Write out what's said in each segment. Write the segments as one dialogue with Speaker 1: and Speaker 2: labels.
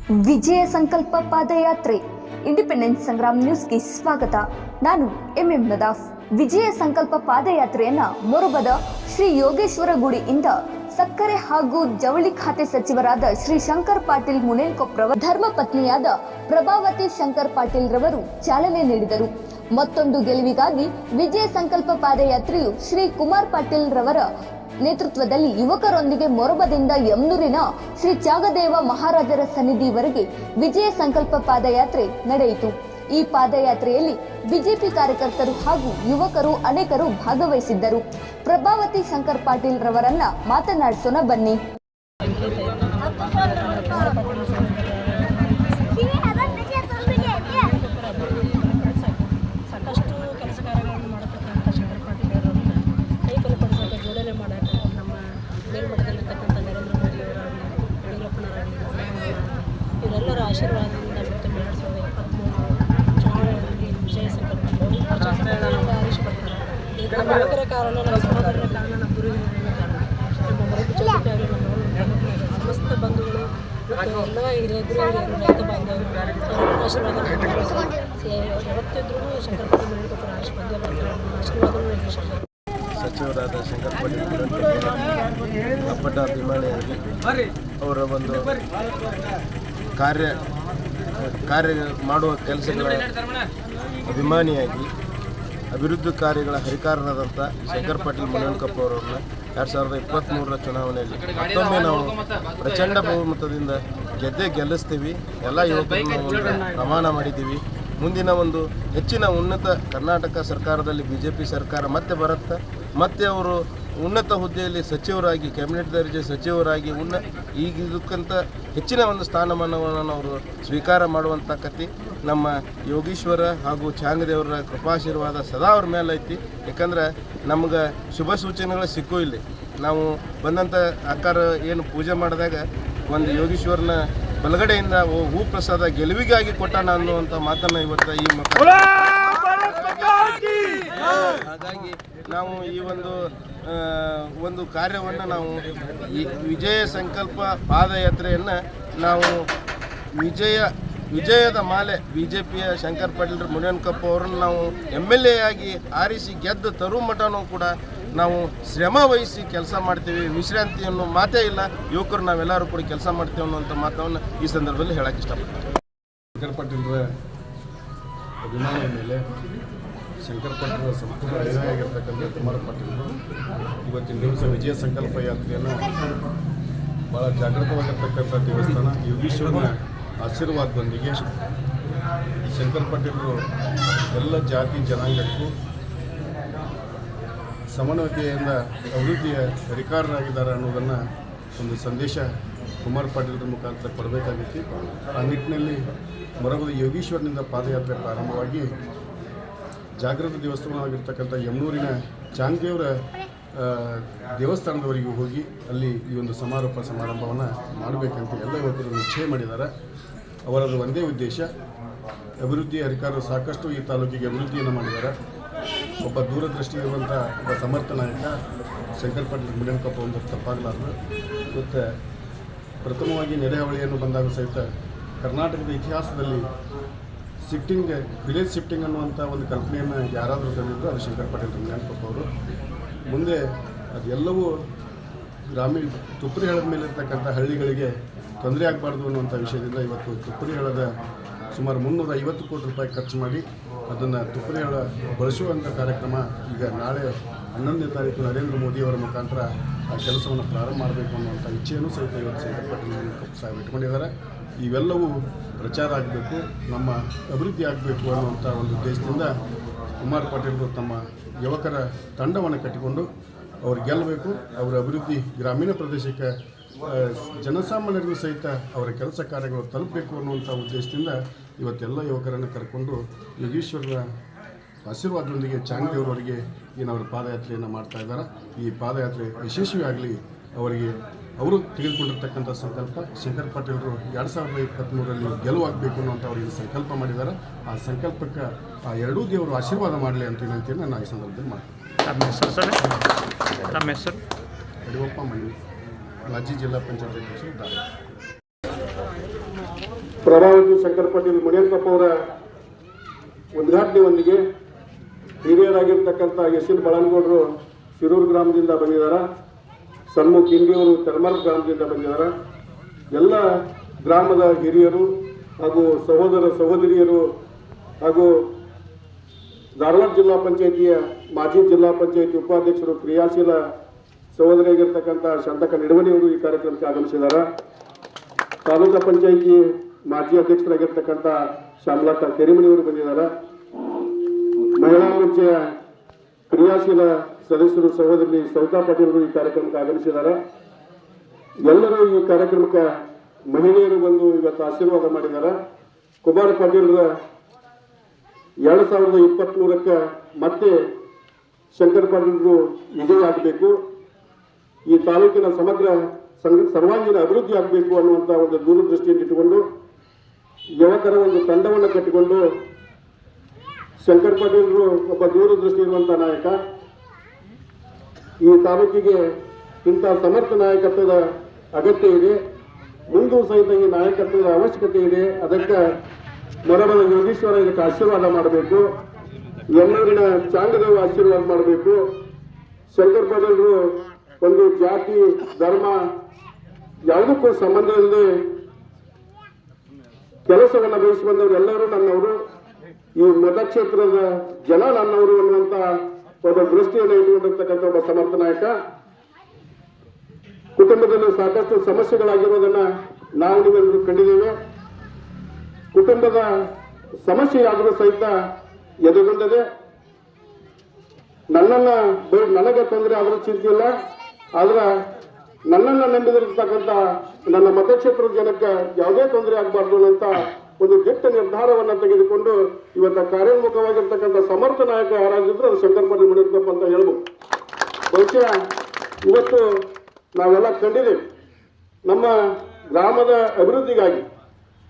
Speaker 1: ವಿಜಯ ಸಂಕಲ್ಪ ಪಾದಯಾತ್ರೆ ಇಂಡಿಪೆಂಡೆನ್ಸ್ ಸಂಗ್ರಾಮ್ ನ್ಯೂಸ್ಗೆ ಸ್ವಾಗತ. ನಾನು ಎಂಎಂ ನದಾಫ್. ವಿಜಯ ಸಂಕಲ್ಪ ಪಾದಯಾತ್ರೆಯನ್ನ ಮೊರಬದ ಶ್ರೀ ಯೋಗೇಶ್ವರ ಗುಡಿಯಿಂದ ಸಕ್ಕರೆ ಹಾಗೂ ಜವಳಿ ಖಾತೆ ಸಚಿವರಾದ ಶ್ರೀ ಶಂಕರ್ ಪಾಟೀಲ್ ಮುನೇನ್ಕೊಪ್ರವರ ಧರ್ಮಪತ್ನಿಯಾದ ಪ್ರಭಾವತಿ ಶಂಕರ್ ಪಾಟೀಲ್ ರವರು ಚಾಲನೆ ನೀಡಿದರು. ಮತ್ತೊಂದು ಗೆಲುವಿಗಾಗಿ ವಿಜಯ ಸಂಕಲ್ಪ ಪಾದಯಾತ್ರೆಯು ಶ್ರೀ ಕುಮಾರ್ ಪಾಟೀಲ್ ರವರ ನೇತೃತ್ವದಲ್ಲಿ ಯುವಕರೊಂದಿಗೆ ಮೊರಬದಿಂದ ಯಮನೂರಿನ ಶ್ರೀ ತ್ಯಾಗದೇವ ಮಹಾರಾಜರ ಸನ್ನಿಧಿವರೆಗೆ ವಿಜಯ ಸಂಕಲ್ಪ ಪಾದಯಾತ್ರೆ ನಡೆಯಿತು. ಈ ಪಾದಯಾತ್ರೆಯಲ್ಲಿ ಬಿಜೆಪಿ ಕಾರ್ಯಕರ್ತರು ಹಾಗೂ ಯುವಕರು ಅನೇಕರು ಭಾಗವಹಿಸಿದ್ದರು. ಪ್ರಭಾವತಿ ಶಂಕರ್ ಪಾಟೀಲ್ ರವರನ್ನ ಮಾತನಾಡಿಸೋಣ ಬನ್ನಿ.
Speaker 2: ಸಾಕಷ್ಟು ಕೆಲಸ ಕಾರ್ಯಗಳನ್ನು ಮಾಡತಕ್ಕಂಥ ಶಂಕರ್ ಪಾಟೀಲ್ ಅವರನ್ನು ಕೈ ಬಲಪಡಿಸೋಕೆ ಜೋಡಣೆ ಮಾಡೋಕ್ಕೆ ನಮ್ಮ ಮೇಲ್ಮಟ್ಟದಲ್ಲಿರ್ತಕ್ಕಂಥ ನರೇಂದ್ರ ಮೋದಿ ಅವರಾಗಲಿ, ಯಡಿಯೂರಪ್ಪನವರಾಗಲಿ, ಇವರೆಲ್ಲರ ಆಶೀರ್ವಾದದಿಂದ ಮತ್ತು 2023 ಚುನಾವಣೆಯಲ್ಲಿ ವಿಜಯ ಸಂಕಲ್ಪ ಆರಿಸಿಕೊಡ್ತಾರೆ. ನಮ್ಮ ಯುವಕರ ಕಾರಣ, ನಮ್ಮ ಸಹೋದರರ ಕಾರಣ, ನಮ್ಮ ಗುರುವಿನ ಕಾರಣ, ನಮ್ಮ ಮರಳು ಚೌಕಟ್ಟಿಯಾಗಲಿ, ನಮ್ಮ ಸಮಸ್ತ ಬಂಧುಗಳು ಮತ್ತು ಎಲ್ಲ ಹಿರಿಯ ಗುರುಹಿರಿಯರು, ರೈತ ಬಾಂಧವರು ಆಶೀರ್ವಾದ ಯಾವತ್ತಿದ್ರೂ ಶಂಕರ್ ಪಾಟೀಲ್ ಮುನೇನ್ಕೊಪ್ರ ಆಶೀರ್ವಾದ
Speaker 3: ಸಚಿವರಾದ ಶಂಕರ್ ಪಾಟೀಲ್ ಅಪ್ಪಟ ಅಭಿಮಾನಿಯಾಗಿ ಅವರ ಒಂದು ಕಾರ್ಯ ಮಾಡುವ ಕೆಲಸಗಳ ಅಭಿಮಾನಿಯಾಗಿ ಅಭಿವೃದ್ಧಿ ಕಾರ್ಯಗಳ ಹರಿಕಾರರಾದಂಥ ಶಂಕರ್ ಪಾಟೀಲ್ ಮುನೇನ್ಕೊಪ್ಪ ಅವರನ್ನು 2023 ಚುನಾವಣೆಯಲ್ಲಿ ಮತ್ತೊಮ್ಮೆ ನಾವು ಪ್ರಚಂಡ ಬಹುಮತದಿಂದ ಗೆಲ್ಲಿಸ್ತೀವಿ. ಎಲ್ಲ ಯುವಕರನ್ನು ಒಂದು ಪ್ರಮಾಣ ಮಾಡಿದ್ದೀವಿ. ಮುಂದಿನ ಒಂದು ಹೆಚ್ಚಿನ ಉನ್ನತ ಕರ್ನಾಟಕ ಸರ್ಕಾರದಲ್ಲಿ BJP ಸರ್ಕಾರ ಮತ್ತೆ ಬರುತ್ತೆ. ಮತ್ತೆ ಅವರು ಉನ್ನತ ಹುದ್ದೆಯಲ್ಲಿ ಸಚಿವರಾಗಿ, ಕ್ಯಾಬಿನೆಟ್ ದರ್ಜೆ ಸಚಿವರಾಗಿ ಈಗ ಇದಕ್ಕಿಂತ ಹೆಚ್ಚಿನ ಒಂದು ಸ್ಥಾನಮಾನವನ್ನು ಅವರು ಸ್ವೀಕಾರ ಮಾಡುವಂಥ ಕತೆ ನಮ್ಮ ಯೋಗೀಶ್ವರ ಹಾಗೂ ಚಾಂಗದೇವರ ಕೃಪಾಶೀರ್ವಾದ ಸದಾ ಅವ್ರ ಮೇಲೆ ಐತಿ. ಯಾಕಂದ್ರೆ ನಮ್ಗೆ ಶುಭ ಸೂಚನೆಗಳು ಸಿಕ್ಕೂ ಇಲ್ಲಿ. ನಾವು ಬಂದಂಥ ಆಕಾರ ಏನು ಪೂಜೆ ಮಾಡಿದಾಗ ಒಂದು ಯೋಗೀಶ್ವರನ ಬಲಗಡೆಯಿಂದ ಹೂ ಪ್ರಸಾದ ಗೆಲುವಿಗಾಗಿ ಕೊಟ್ಟಾನ ಅನ್ನುವಂಥ ಮಾತನ್ನು ಇವತ್ತು ಈ ಹಾಗಾಗಿ ನಾವು ಈ ಒಂದು ಕಾರ್ಯವನ್ನು ನಾವು ಈ ವಿಜಯ ಸಂಕಲ್ಪ ಪಾದಯಾತ್ರೆಯನ್ನು ನಾವು ವಿಜಯದ ಮಾಲೆ BJPಯ ಶಂಕರ್ ಪಾಟೀಲ್ ಮುನೇನ್ಕೊಪ್ಪ ಅವರನ್ನು ನಾವು MLA ಆಗಿ ಆರಿಸಿ ಗೆದ್ದು ತರು ಮಠನೂ ಕೂಡ ನಾವು ಶ್ರಮ ವಹಿಸಿ ಕೆಲಸ ಮಾಡ್ತೀವಿ. ವಿಶ್ರಾಂತಿ ಅನ್ನೋ ಮಾತೇ ಇಲ್ಲ. ಯುವಕರು ನಾವೆಲ್ಲರೂ ಕೂಡ ಕೆಲಸ ಮಾಡ್ತೀವಿ ಅನ್ನುವಂಥ ಮಾತನ್ನು ಈ ಸಂದರ್ಭದಲ್ಲಿ ಹೇಳಕ್ಕೆ ಇಷ್ಟಪಡ್ತೀನಿ.
Speaker 4: ಶಂಕರ್ ಪಾಟೀಲ್ರ ಅಭಿಮಾನದ ಮೇಲೆ ಶಂಕರ್ ಪಾಟೀಲ್ರ ಸಂಪೂರ್ಣ ಅಭಿಮಾನಿಯಾಗಿರ್ತಕ್ಕಂಥ ಕುಮಾರ್ ಪಾಟೀಲ್ರು ಇವತ್ತಿನ ದಿವಸ ವಿಜಯ ಸಂಕಲ್ಪ ಯಾತ್ರೆಯನ್ನು ಭಾಳ ಜಾಗೃತವಾಗಿರ್ತಕ್ಕಂಥ ದೇವಸ್ಥಾನ ಯೋಗೀಶ್ವರನ ಆಶೀರ್ವಾದದೊಂದಿಗೆ ಶಂಕರ್ ಪಾಟೀಲರು ಎಲ್ಲ ಜಾತಿ ಜನಾಂಗಕ್ಕೂ ಸಮನ್ವಯತೆಯಿಂದ ಅಭಿವೃದ್ಧಿಯ ಹರಿಕಾರರಾಗಿದ್ದಾರೆ ಅನ್ನೋದನ್ನು ಒಂದು ಸಂದೇಶ ಕುಮಾರ್ ಪಾಟೀಲ್ರ ಮುಖಾಂತರ ಕೊಡಬೇಕಾಗಿತ್ತು. ಆ ನಿಟ್ಟಿನಲ್ಲಿ ಮೊರಬದ ಯೋಗೀಶ್ವರನಿಂದ ಪಾದಯಾತ್ರೆ ಪ್ರಾರಂಭವಾಗಿ ಜಾಗೃತ ದೇವಸ್ಥಾನವಾಗಿರ್ತಕ್ಕಂಥ ಯಮನೂರಿನ ಚಾಂಗದೇವರ ದೇವಸ್ಥಾನದವರೆಗೂ ಹೋಗಿ ಅಲ್ಲಿ ಈ ಒಂದು ಸಮಾರಂಭವನ್ನು ಮಾಡಬೇಕಂತ ಎಲ್ಲ ಯುವಕರು ನಿಶ್ಚಯ ಮಾಡಿದ್ದಾರೆ. ಅವರದ್ದು ಒಂದೇ ಉದ್ದೇಶ, ಅಭಿವೃದ್ಧಿ ಹರಿಕಾರರು ಸಾಕಷ್ಟು ಈ ತಾಲೂಕಿಗೆ ಅಭಿವೃದ್ಧಿಯನ್ನು ಮಾಡಿದ್ದಾರೆ. ಒಬ್ಬ ದೂರದೃಷ್ಟಿ ಇರುವಂಥ ಒಬ್ಬ ಸಮರ್ಥ ನಾಯಕ ಶಂಕರ್ ಪಾಟೀಲ್ ಮುನೇನ್ಕೊಪ್ಪ ಒಂದು ತಪ್ಪಾಗಲಾರದು. ಮತ್ತು ಪ್ರಥಮವಾಗಿ ನೆರೆಹಾವಳಿಯನ್ನು ಬಂದಾಗ ಸಹಿತ ಕರ್ನಾಟಕದ ಇತಿಹಾಸದಲ್ಲಿ ವಿಲೇಜ್ ಶಿಫ್ಟಿಂಗ್ ಅನ್ನುವಂಥ ಒಂದು ಕಲ್ಪನೆಯನ್ನು ಯಾರಾದರೂ ತಂದಿದ್ದು ಅದು ಶಂಕರ್ ಪಾಟೀಲ್ ಮುನೇನ್ಕೊಪ್ಪ ಅವರು. ಮುಂದೆ ಅದೆಲ್ಲವೂ ಗ್ರಾಮೀಣ ತುಪ್ಪರಿ ಹೇಳದ ಮೇಲೆ ಇರ್ತಕ್ಕಂಥ ಹಳ್ಳಿಗಳಿಗೆ ತೊಂದರೆ ಆಗಬಾರ್ದು ಅನ್ನುವಂಥ ವಿಷಯದಿಂದ ಇವತ್ತು ತುಪ್ಪರಿ ಹೇಳದ ಸುಮಾರು 350 ಕೋಟಿ ರೂಪಾಯಿ ಖರ್ಚು ಮಾಡಿ ಅದನ್ನು ತುಪ್ಪರಿ ಹೇಳ ಬಳಸುವಂಥ ಕಾರ್ಯಕ್ರಮ ಈಗ ನಾಳೆ 11ನೇ ತಾರೀಕು ನರೇಂದ್ರ ಮೋದಿಯವರ ಮುಖಾಂತರ ಆ ಕೆಲಸವನ್ನು ಪ್ರಾರಂಭ ಮಾಡಬೇಕು ಅನ್ನುವಂಥ ಇಚ್ಛೆಯನ್ನು ಸಹಿತ ಇವತ್ತು ಶಂಕರ್ ಪಾಟೀಲ್ ಮುನೇನ್ಕೊಪ್ಪ ಸಾಹೇಬ್ ಇಟ್ಕೊಂಡಿದ್ದಾರೆ. ಇವೆಲ್ಲವೂ ಪ್ರಚಾರ ಆಗಬೇಕು, ನಮ್ಮ ಅಭಿವೃದ್ಧಿ ಆಗಬೇಕು ಅನ್ನುವಂಥ ಒಂದು ಉದ್ದೇಶದಿಂದ ಕುಮಾರ್ ಪಾಟೀಲರು ತಮ್ಮ ಯುವಕರ ತಂಡವನ್ನು ಕಟ್ಟಿಕೊಂಡು ಅವ್ರು ಗೆಲ್ಲಬೇಕು. ಅವರ ಅಭಿವೃದ್ಧಿ ಗ್ರಾಮೀಣ ಪ್ರದೇಶಕ್ಕೆ ಜನಸಾಮಾನ್ಯರಿಗೂ ಸಹಿತ ಅವರ ಕೆಲಸ ಕಾರ್ಯಗಳು ತಲುಪಬೇಕು ಅನ್ನುವಂಥ ಉದ್ದೇಶದಿಂದ ಇವತ್ತೆಲ್ಲ ಯುವಕರನ್ನು ಕರ್ಕೊಂಡು ಯೋಗೀಶ್ವರರ ಆಶೀರ್ವಾದದೊಂದಿಗೆ ಚಾಂಗದೇವರವರಿಗೆ ಏನವರ ಪಾದಯಾತ್ರೆಯನ್ನು ಮಾಡ್ತಾ ಇದ್ದಾರೆ. ಈ ಪಾದಯಾತ್ರೆ ಯಶಸ್ವಿಯಾಗಲಿ, ಅವರು ತೆಗೆದುಕೊಂಡಿರ್ತಕ್ಕಂಥ ಸಂಕಲ್ಪ ಶಂಕರ್ ಪಾಟೀಲರು 2023ರಲ್ಲಿ ಗೆಲುವಾಗಬೇಕು ಅನ್ನೋಂಥ ಅವರಿಗೆ ಸಂಕಲ್ಪ ಮಾಡಿದ್ದಾರೆ. ಆ ಸಂಕಲ್ಪಕ್ಕೆ ಆ ಎರಡೂ ದೇವರು ಆಶೀರ್ವಾದ ಮಾಡಲಿ ಅಂತ ವಿನಂತಿಯನ್ನು ನಾನು ಈ ಸಂದರ್ಭದಲ್ಲಿ ಮಾಡ್ತೀನಿ.
Speaker 5: ನಮ್ಮ ಹೆಸರು
Speaker 4: ಯಡಿಯೂರಪ್ಪ ಮಣ್ಣಿ, ಮಾಜಿ ಜಿಲ್ಲಾ ಪಂಚಾಯತ್ ಅಧ್ಯಕ್ಷರು. ಪ್ರಭಾವತಿ ಶಂಕರ್ ಪಾಟೀಲ್ ಮುನೇನಕಪ್ಪ ಅವರ ಉದ್ಘಾಟನೆಯೊಂದಿಗೆ ಹಿರಿಯರಾಗಿರ್ತಕ್ಕಂಥ ಯಶಿನ್ ಬಳನಗೌಡರು ಶಿರೂರು ಗ್ರಾಮದಿಂದ ಬಂದಿದ್ದಾರೆ, ಸನ್ಮುಖ್ ಇಂಡಿಯವರು ತೆರಮರ ಗ್ರಾಮದಿಂದ ಬಂದಿದ್ದಾರೆ. ಎಲ್ಲ ಗ್ರಾಮದ ಹಿರಿಯರು ಹಾಗೂ ಸಹೋದರ ಸಹೋದರಿಯರು ಹಾಗೂ ಧಾರವಾಡ ಜಿಲ್ಲಾ ಪಂಚಾಯಿತಿಯ ಮಾಜಿ ಜಿಲ್ಲಾ ಪಂಚಾಯಿತಿ ಉಪಾಧ್ಯಕ್ಷರು ಕ್ರಿಯಾಶೀಲ ಸಹೋದರಿಯಾಗಿರ್ತಕ್ಕಂಥ ಶಾಂತಕ ನಿಡವಣಿಯವರು ಈ ಕಾರ್ಯಕ್ರಮಕ್ಕೆ ಆಗಮಿಸಿದ್ದಾರೆ. ತಾಲೂಕಾ ಪಂಚಾಯಿತಿ ಮಾಜಿ ಅಧ್ಯಕ್ಷರಾಗಿರ್ತಕ್ಕಂಥ ಶ್ಯಾಮಲತಾ ಕೆರಿಮಣಿಯವರು ಬಂದಿದ್ದಾರೆ. ಮಹಿಳಾ ಮೋರ್ಚಾಯ ಕ್ರಿಯಾಶೀಲ ಸದಸ್ಯರು ಸಹೋದರಿ ಸವಿತಾ ಪಾಟೀಲರು ಈ ಕಾರ್ಯಕ್ರಮಕ್ಕೆ ಆಗಮಿಸಿದ್ದಾರೆ. ಎಲ್ಲರೂ ಈ ಕಾರ್ಯಕ್ರಮಕ್ಕೆ ಮಹಿಳೆಯರು ಬಂದು ಇವತ್ತು ಆಶೀರ್ವಾದ ಮಾಡಿದ್ದಾರೆ. ಕುಮಾರ ಪಾಟೀಲರ 2023ಕ್ಕೆ ಮತ್ತೆ ಶಂಕರ್ ಪಾಟೀಲರು ವಿಜಯ ಆಗಬೇಕು, ಈ ತಾಲೂಕಿನ ಸಮಗ್ರ ಸರ್ವಾಂಗೀಣ ಅಭಿವೃದ್ಧಿ ಆಗಬೇಕು ಅನ್ನುವಂಥ ಒಂದು ದೂರದೃಷ್ಟಿಯನ್ನು ಇಟ್ಟುಕೊಂಡು ಯುವಕರ ಒಂದು ತಂಡವನ್ನು ಕಟ್ಟಿಕೊಂಡು ಶಂಕರ್ ಪಾಟೀಲರು ಒಬ್ಬ ದೂರದೃಷ್ಟಿ ಇರುವಂಥ ನಾಯಕ. ಈ ತಾಲೂಕಿಗೆ ಇಂಥ ಸಮರ್ಥ ನಾಯಕತ್ವದ ಅಗತ್ಯ ಇದೆ, ಮುಂದೂ ಸಹಿತ ಈ ನಾಯಕತ್ವದ ಅವಶ್ಯಕತೆ ಇದೆ. ಅದಕ್ಕೆ ಮೊರಬಲ ಯೋಗೀಶ್ವರ ಇದಕ್ಕೆ ಆಶೀರ್ವಾದ ಮಾಡಬೇಕು, ಎಲ್ಲರಿನ ಚಾಂಗದೇವ ಆಶೀರ್ವಾದ ಮಾಡಬೇಕು. ಶಂಕರ್ ಪಾಟೀಲರು ಒಂದು ಜಾತಿ ಧರ್ಮ ಯಾವುದಕ್ಕೂ ಸಂಬಂಧ ಇಲ್ಲದೆ ಕೆಲಸವನ್ನು ಬಯಸಿ ಬಂದವರು ಎಲ್ಲರೂ ನನ್ನವರು, ಈ ಮತಕ್ಷೇತ್ರದ ಜನ ನನ್ನವರು ಅನ್ನುವಂಥ ಒಬ್ಬ ದೃಷ್ಟಿಯನ್ನು ಇಟ್ಟುಕೊಂಡಿರ್ತಕ್ಕಂಥ ಒಬ್ಬ ಸಮರ್ಥ ನಾಯಕ. ಕುಟುಂಬದಲ್ಲಿ ಸಾಕಷ್ಟು ಸಮಸ್ಯೆಗಳಾಗಿರೋದನ್ನ ನಾವು ನೀವೆಲ್ಲರೂ ಕಂಡಿದ್ದೇವೆ. ಕುಟುಂಬದ ಸಮಸ್ಯೆಯಾದರೂ ಸಹಿತ ಎದುರುಗೊಂಡಿದೆ. ನನಗೆ ತೊಂದರೆ ಆದರೂ ಚಿಂತೆ ಇಲ್ಲ, ಆದ್ರೆ ನನ್ನನ್ನು ನಂಬಿದಿರತಕ್ಕಂಥ ನನ್ನ ಮತಕ್ಷೇತ್ರದ ಜನಕ್ಕೆ ಯಾವುದೇ ತೊಂದರೆ ಆಗಬಾರ್ದು ಅಂತ ಒಂದು ದಿಟ್ಟ ನಿರ್ಧಾರವನ್ನು ತೆಗೆದುಕೊಂಡು ಇವತ್ತು ಕಾರ್ಯೋನ್ಮುಖವಾಗಿರ್ತಕ್ಕಂಥ ಸಮರ್ಥ ನಾಯಕ ಯಾರಾಗಿದ್ರು ಅದು ಶಂಕರ್ ಪಾಟೀಲ್ ಮುನೇನಕಪ್ಪ ಅಂತ ಹೇಳ್ಬೋದು. ಬಹುಶಃ ಇವತ್ತು ನಾವೆಲ್ಲ ಕಂಡಿದ್ದೇವೆ, ನಮ್ಮ ಗ್ರಾಮದ ಅಭಿವೃದ್ಧಿಗಾಗಿ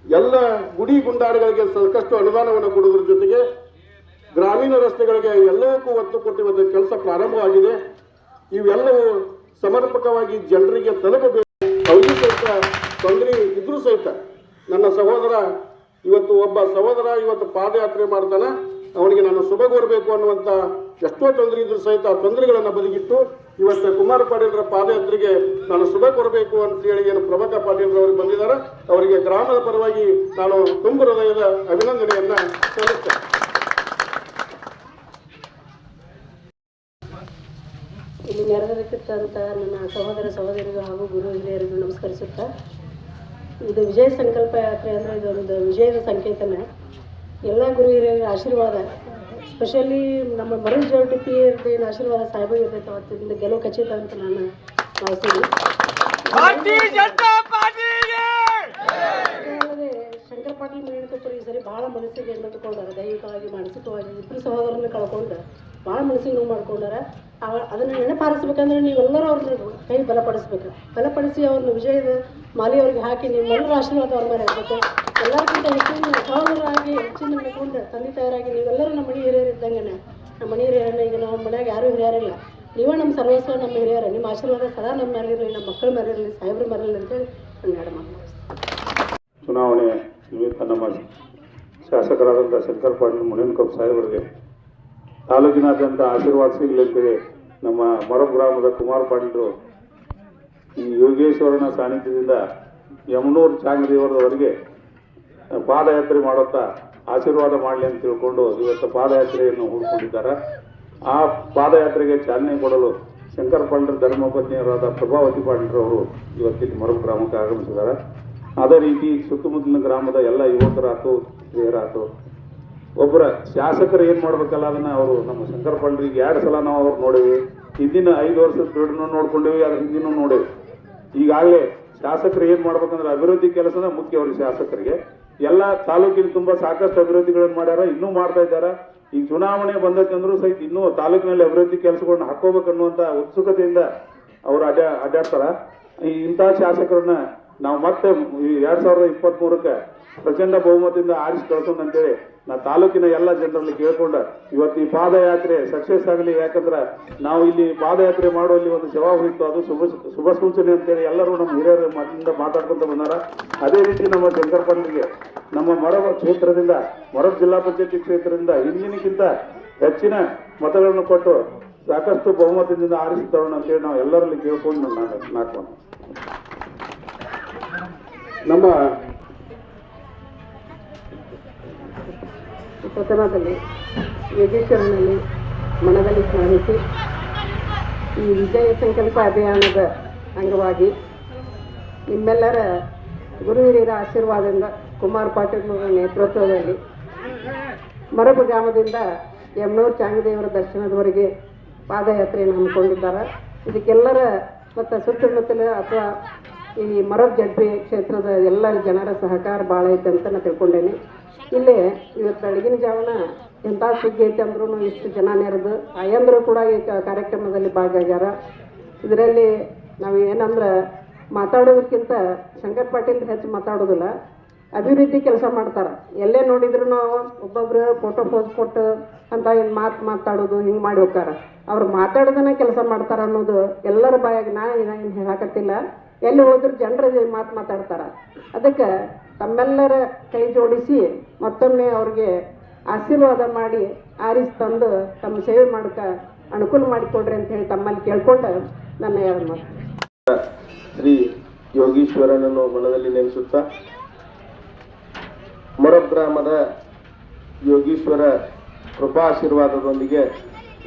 Speaker 4: ಎಲ್ಲ ಗುಡಿ ಗುಂಡಾರಗಳಿಗೆ ಸಾಕಷ್ಟು ಅನುದಾನವನ್ನು ಕೊಡುವುದರ ಜೊತೆಗೆ ಗ್ರಾಮೀಣ ರಸ್ತೆಗಳಿಗೆ ಎಲ್ಲವಕ್ಕೂ ಒತ್ತು ಕೊಟ್ಟು ಇವತ್ತು ಕೆಲಸ ಪ್ರಾರಂಭವಾಗಿದೆ. ಇವೆಲ್ಲವೂ ಸಮರ್ಪಕವಾಗಿ ಜನರಿಗೆ ತಲುಪಬೇಕು. ಅವರಿಗೂ ಸಹಿತ ತೊಂದರೆ ಇದ್ರೂ ಸಹಿತ ನನ್ನ ಸಹೋದರ ಒಬ್ಬ ಸಹೋದರ ಇವತ್ತು ಪಾದಯಾತ್ರೆ ಮಾಡ್ತಾನೆ, ಅವನಿಗೆ ನಾನು ಶುಭ ಕೋರಬೇಕು ಅನ್ನುವಂಥ ಎಷ್ಟೋ ತೊಂದರೆ ಇದ್ರೂ ಸಹಿತ ಆ ತೊಂದರೆಗಳನ್ನು ಬದಿಗಿಟ್ಟು ಇವತ್ತು ಕುಮಾರ ಪಾಟೀಲರ ಪಾದಯಾತ್ರೆಗೆ ನಾನು ಶುಭ ಕೋರಬೇಕು ಅಂತೇಳಿ ಏನು ಪ್ರಭಾಕರ್ ಪಾಟೀಲರವರು ಬಂದಿದ್ದಾರೆ. ಅವರಿಗೆ ಗ್ರಾಮದ ಪರವಾಗಿ ನಾನು ತುಂಬ ಹೃದಯದ ಅಭಿನಂದನೆಯನ್ನ ಸಲ್ಲಿಸ್ತೇನೆ.
Speaker 2: ಇಲ್ಲಿ ನೆರವೇರಿಸಿದಂಥ ನನ್ನ ಸಹೋದರ ಸಹೋದರಿಗೂ ಹಾಗೂ ಗುರು ಹಿರಿಯರಿಗೂ ನಮಸ್ಕರಿಸುತ್ತಾ, ಇದು ವಿಜಯ ಸಂಕಲ್ಪ ಯಾತ್ರೆ ಅಂದರೆ ಇದೊಂದು ವಿಜಯದ ಸಂಕೇತನೇ. ಎಲ್ಲ ಗುರು ಹಿರಿಯರ ಆಶೀರ್ವಾದ, ಸ್ಪೆಷಲಿ ನಮ್ಮ ಮರಳು ಜೋಟಿಪಿ ಏನು ಆಶೀರ್ವಾದ ಸಾಹೇಬರಿಗೆ ಇರ್ತೈತೆ ಅವತ್ತಿಂದ ಗೆಲುವು ಖಚಿತ ಅಂತ ನಾನು ಭಾವಿಸ್ತೀನಿ. ಶಂಕರ್ ಪಾಟೀಲ್ ಮುನೇನಕಪ್ಪರು ಈ ಸರಿ ಭಾಳ ಮನಸ್ಸಿಗೆ ನೋಡ್ಕೊಂಡಾರೆ, ದೈಹಿಕವಾಗಿ ಮಾನಸಿಕವಾಗಿ ಇಬ್ಬರು ಸಹೋದರನ್ನ ಕಳ್ಕೊಂಡು ಭಾಳ ಮನಸ್ಸಿಗೆ ನೋವು ಮಾಡ್ಕೊಂಡಾರ. ಅದನ್ನು ನೆನಪಾರಿಸ್ಬೇಕಂದ್ರೆ ನೀವೆಲ್ಲರೂ ಅವ್ರನ್ನ ಕೈ ಬಲಪಡಿಸಿ ಅವ್ರನ್ನ ವಿಜಯದ ಮಾಲಿ ಅವ್ರಿಗೆ ಹಾಕಿ ನೀವೆಲ್ಲರೂ ಆಶೀರ್ವಾದ ಅವ್ರ ಮೇಲೆ ಇರಬೇಕು. ಎಲ್ಲರಿಗಿಂತ ಹೆಚ್ಚಿನ ಸಹೋದರರಾಗಿ ಹೆಚ್ಚಿನ ನಡ್ಕೊಂಡು ತಂದೆ ತಾಯರಾಗಿ ನೀವೆಲ್ಲರೂ ನಮ್ಮ ಮನೆ ಹಿರಿಯರು ಇದ್ದಂಗೆ, ನಮ್ಮ ಮನೆ ಹಿರಿಯರನ್ನ ಈಗ ನಮ್ಮ ಮನ್ಯಾಗ ಯಾರೂ ಹಿರಿಯರಿಲ್ಲ, ನೀವೇ ನಮ್ಮ ಸರ್ವಸ್ವ, ನಮ್ಮ ಹಿರಿಯರ. ನಿಮ್ಮ ಆಶೀರ್ವಾದ ಸದಾ ನಮ್ಮ ಮೇಲೆ ಇರಲಿ, ನಮ್ಮ ಮಕ್ಕಳ ಮೇಲೆ ಇರಲಿ, ಸಾಹೇಬ್ರ ಮೇಲೆ ಇರಲಿ ಅಂತೇಳಿ ನಾನು ಎರಡು ಮಾತು.
Speaker 5: ಚುನಾವಣೆ ನಿಮಿತ್ತ ನಮ್ಮ ಶಾಸಕರಾದಂಥ ಶಂಕರ್ ಪಾಟೀಲ್ ಮುನೇನಕಪ್ಪ ಸಾಹೇಬರಿಗೆ ತಾಲೂಕಿನಾದ್ಯಂತ ಆಶೀರ್ವಾದ ಸಿಗಲಿ ಅಂತೇಳಿ ನಮ್ಮ ಮೊರಬ್ ಗ್ರಾಮದ ಕುಮಾರ ಪಾಟೀಲರು ಈ ಯೋಗೇಶ್ವರನ ಸಾನ್ನಿಧ್ಯದಿಂದ ಯಮನೂರು ಚಾಂಗದೇವರವರೆಗೆ ಪಾದಯಾತ್ರೆ ಮಾಡುತ್ತಾ ಆಶೀರ್ವಾದ ಮಾಡಲಿ ಅಂತ ತಿಳ್ಕೊಂಡು ಇವತ್ತು ಪಾದಯಾತ್ರೆಯನ್ನು ಹೂಡಿಕೊಂಡಿದ್ದಾರೆ. ಆ ಪಾದಯಾತ್ರೆಗೆ ಚಾಲನೆ ಕೊಡಲು ಶಂಕರ್ ಪಾಟೀಲ್ ಧರ್ಮಪತ್ನಿಯರಾದ ಪ್ರಭಾವತಿ ಪಾಟೀಲರವರು ಇವತ್ತಿಲ್ಲಿ ಮೊರಬ್ ಗ್ರಾಮಕ್ಕೆ ಆಗಮಿಸಿದ್ದಾರೆ. ಅದೇ ರೀತಿ ಸುತ್ತಮುತ್ತಲಿನ ಗ್ರಾಮದ ಎಲ್ಲ ಯುವಕರಾಯ್ತು, ಹಿರಿಯರಾಯ್ತು, ಒಬ್ಬರ ಶಾಸಕರು ಏನು ಮಾಡ್ಬೇಕಲ್ಲ ಅದನ್ನ ಅವರು ನಮ್ಮ ಶಂಕರ್ ಪಾಟೀಲ್ರಿಗೆ 2 ಸಲ ನಾವು ಅವ್ರು ನೋಡೇವಿ. ಹಿಂದಿನ 5 ವರ್ಷದ ಪೀರಿಯಡ್ನು ನೋಡ್ಕೊಂಡೇವಿ, ಅದ್ರ ಹಿಂದಿನೂ ನೋಡೇವಿ. ಈಗಾಗಲೇ ಶಾಸಕರು ಏನು ಮಾಡ್ಬೇಕಂದ್ರೆ ಅಭಿವೃದ್ಧಿ ಕೆಲಸನ ಮುಖ್ಯ ಅವ್ರಿಗೆ ಶಾಸಕರಿಗೆ. ಎಲ್ಲ ತಾಲೂಕಿನ ತುಂಬ ಸಾಕಷ್ಟು ಅಭಿವೃದ್ಧಿಗಳನ್ನು ಮಾಡ್ಯಾರ, ಇನ್ನೂ ಮಾಡ್ತಾ ಇದ್ದಾರೆ. ಈಗ ಚುನಾವಣೆ ಬಂದೈತೆ ಅಂದ್ರೂ ಸಹಿತ ಇನ್ನೂ ತಾಲೂಕಿನಲ್ಲಿ ಅಭಿವೃದ್ಧಿ ಕೆಲಸಗಳನ್ನ ಹಾಕೋಬೇಕನ್ನುವಂಥ ಉತ್ಸುಕತೆಯಿಂದ ಅವರು ಅಡ್ಡಾಡ್ತಾರ. ಇಂಥ ಶಾಸಕರನ್ನ ನಾವು ಮತ್ತೆ 2023ಕ್ಕೆ ಪ್ರಚಂಡ ಬಹುಮತದಿಂದ ಆರಿಸಿ ಕಳ್ಸೋಣ ಅಂತೇಳಿ ನಾ ತಾಲೂಕಿನ ಎಲ್ಲ ಜನರಲ್ಲಿ ಕೇಳ್ಕೊಂಡ ಇವತ್ತು ಈ ಪಾದಯಾತ್ರೆ ಸಕ್ಸಸ್ ಆಗಲಿ. ಯಾಕಂದ್ರೆ ನಾವು ಇಲ್ಲಿ ಪಾದಯಾತ್ರೆ ಮಾಡುವಲ್ಲಿ ಒಂದು ಜವಾಬ್ ಇತ್ತು, ಅದು ಶುಭ ಸೂಚನೆ ಅಂತೇಳಿ ಎಲ್ಲರೂ ನಮ್ಮ ಹಿರಿಯರ ಮಾತಿನಿಂದ ಮಾತಾಡ್ಕೊಂತ ಬಂದಾರ. ಅದೇ ರೀತಿ ನಮ್ಮ ಶಂಕರ್ ಪಾಟೀಲ್ಗೆ ನಮ್ಮ ಮೊರಬ ಕ್ಷೇತ್ರದಿಂದ, ಮೊರಬ ಜಿಲ್ಲಾ ಪಂಚಾಯತಿ ಕ್ಷೇತ್ರದಿಂದ ಹಿಂದಿನಕ್ಕಿಂತ ಹೆಚ್ಚಿನ ಮತಗಳನ್ನು ಕೊಟ್ಟು ಸಾಕಷ್ಟು ಬಹುಮತದಿಂದ ಆರಿಸಿ ತರೋಣ ಅಂತೇಳಿ ನಾವು ಎಲ್ಲರಲ್ಲಿ ಕೇಳ್ಕೊಂಡು ನಾಲ್ಕು
Speaker 6: ನಮ್ಮ ಪ್ರಥಮದಲ್ಲಿ ಯೋಗೇಶ್ವರನಲ್ಲಿ ಮನದಲ್ಲಿ ಸ್ಮರಿಸಿ ಈ ವಿಜಯ ಸಂಕಲ್ಪ ಅಭಿಯಾನದ ಅಂಗವಾಗಿ ನಿಮ್ಮೆಲ್ಲರ ಗುರು ಹಿರಿಯರ ಆಶೀರ್ವಾದದಿಂದ ಕುಮಾರ್ ಪಾಟೀಲ್ ನೇತೃತ್ವದಲ್ಲಿ ಮೊರಬ ಗ್ರಾಮದಿಂದ ಯಮನೂರು ಚಾಂಗದೇವರ ದರ್ಶನದವರೆಗೆ ಪಾದಯಾತ್ರೆಯನ್ನು ಹಮ್ಮಿಕೊಂಡಿದ್ದಾರೆ. ಇದಕ್ಕೆಲ್ಲರ ಮತ್ತು ಸುತ್ತಮುತ್ತಲ ಅಥವಾ ಈ ಮೊರಬ ಜಡ್ಪಿ ಕ್ಷೇತ್ರದ ಎಲ್ಲ ಜನರ ಸಹಕಾರ ಭಾಳ ಐತೆ ಅಂತ ನಾನು ತಿಳ್ಕೊಂಡೇನೆ. ಇಲ್ಲೇ ಇವತ್ತು ಬೆಳಗಿನ ಜಾವನ ಎಂಥ ಸುಗ್ಗಿ ಐತೆ ಅಂದ್ರೂ ಇಷ್ಟು ಜನ ನೆರೆದು ಅಯ್ಯಂದರು ಕೂಡ ಈ ಕಾರ್ಯಕ್ರಮದಲ್ಲಿ ಭಾಗಿಯಾಗ್ಯಾರ. ಇದರಲ್ಲಿ ನಾವು ಏನಂದ್ರೆ ಮಾತಾಡೋದಕ್ಕಿಂತ ಶಂಕರ್ ಪಾಟೀಲ್ ಹೆಚ್ಚು ಮಾತಾಡೋದಿಲ್ಲ, ಅಭಿವೃದ್ಧಿ ಕೆಲಸ ಮಾಡ್ತಾರೆ. ಎಲ್ಲೇ ನೋಡಿದ್ರು ಒಬ್ಬೊಬ್ರು ಫೋಟೋ ಪೋಸ್ ಕೊಟ್ಟು ಅಂತ ಏನು ಮಾತಾಡೋದು ಹಿಂಗೆ ಮಾಡಿ ಹೋಗ್ತಾರೆ. ಅವ್ರು ಮಾತಾಡೋದನ್ನ ಕೆಲಸ ಮಾಡ್ತಾರೆ ಅನ್ನೋದು ಎಲ್ಲರ ಬಾಯಾಗಿ ನಾನು ಏನು ಹೇಳಕತ್ತಿಲ್ಲ. ಎಲ್ಲಿ ಹೋದ್ರು ಜನರ ಮಾತಾಡ್ತಾರೆ. ಅದಕ್ಕೆ ತಮ್ಮೆಲ್ಲರ ಕೈ ಜೋಡಿಸಿ ಮತ್ತೊಮ್ಮೆ ಅವ್ರಿಗೆ ಆಶೀರ್ವಾದ ಮಾಡಿ ಆರಿಸಿ ತಂದು ತಮ್ಮ ಸೇವೆ ಮಾಡೋಕೆ ಅನುಕೂಲ ಮಾಡಿಕೊಡ್ರಿ ಅಂತ ಹೇಳಿ ತಮ್ಮಲ್ಲಿ ಕೇಳ್ಕೊಂಡು ನನ್ನ ಎರಡು ಮಾತು.
Speaker 3: ಶ್ರೀ ಯೋಗೀಶ್ವರನನ್ನು ಮನದಲ್ಲಿ ನೆನೆಸುತ್ತಾ ಮೊರಬ ಗ್ರಾಮದ ಯೋಗೀಶ್ವರ ಕೃಪಾಶೀರ್ವಾದದೊಂದಿಗೆ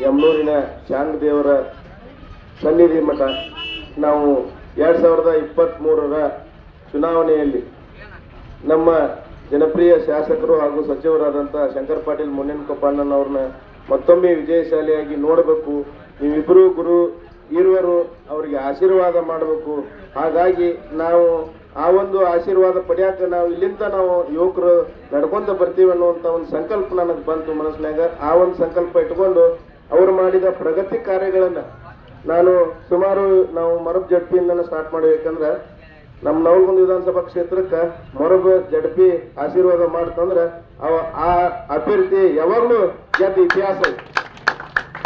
Speaker 3: ಯಮನೂರಿನ ಚಾಂಗದೇವರ ಸನ್ನಿಧಿ ಮಠ ನಾವು 2023ರ ಚುನಾವಣೆಯಲ್ಲಿ ನಮ್ಮ ಜನಪ್ರಿಯ ಶಾಸಕರು ಹಾಗೂ ಸಚಿವರಾದಂಥ ಶಂಕರ್ ಪಾಟೀಲ್ ಮುನೇನಕೊಪ್ಪಣ್ಣನವ್ರನ್ನ ಮತ್ತೊಮ್ಮೆ ವಿಜಯಶಾಲಿಯಾಗಿ ನೋಡಬೇಕು. ನೀವಿಬ್ಬರು ಗುರು ಹಿರಿಯರು, ಅವರಿಗೆ ಆಶೀರ್ವಾದ ಮಾಡಬೇಕು. ಹಾಗಾಗಿ ನಾವು ಆ ಒಂದು ಆಶೀರ್ವಾದ ಪಡೆಯಕ್ಕೆ ನಾವು ಇಲ್ಲಿಂದ ನಾವು ಯುವಕರು ನಡ್ಕೊಂತ ಬರ್ತೀವಿ ಅನ್ನುವಂಥ ಒಂದು ಸಂಕಲ್ಪ ನನಗೆ ಬಂತು ಮನಸ್ಸಿನಾಗ. ಆ ಒಂದು ಸಂಕಲ್ಪ ಇಟ್ಕೊಂಡು ಅವರು ಮಾಡಿದ ಪ್ರಗತಿ ಕಾರ್ಯಗಳನ್ನು ನಾನು ಸುಮಾರು ನಾವು ಮೊರಬ ಜಡ್ಪಿಯಿಂದ ಸ್ಟಾರ್ಟ್ ಮಾಡಬೇಕಂದ್ರೆ ನಮ್ಮ ನವಲಗುಂದ ವಿಧಾನಸಭಾ ಕ್ಷೇತ್ರಕ್ಕೆ ಮೊರಬ ಜಡ್ಪಿ ಆಶೀರ್ವಾದ ಮಾಡ್ತಂದ್ರೆ ಆ ಅಭ್ಯರ್ಥಿ ಯಾವಾಗಲೂ ಗೆದ್ದ ಇತಿಹಾಸ.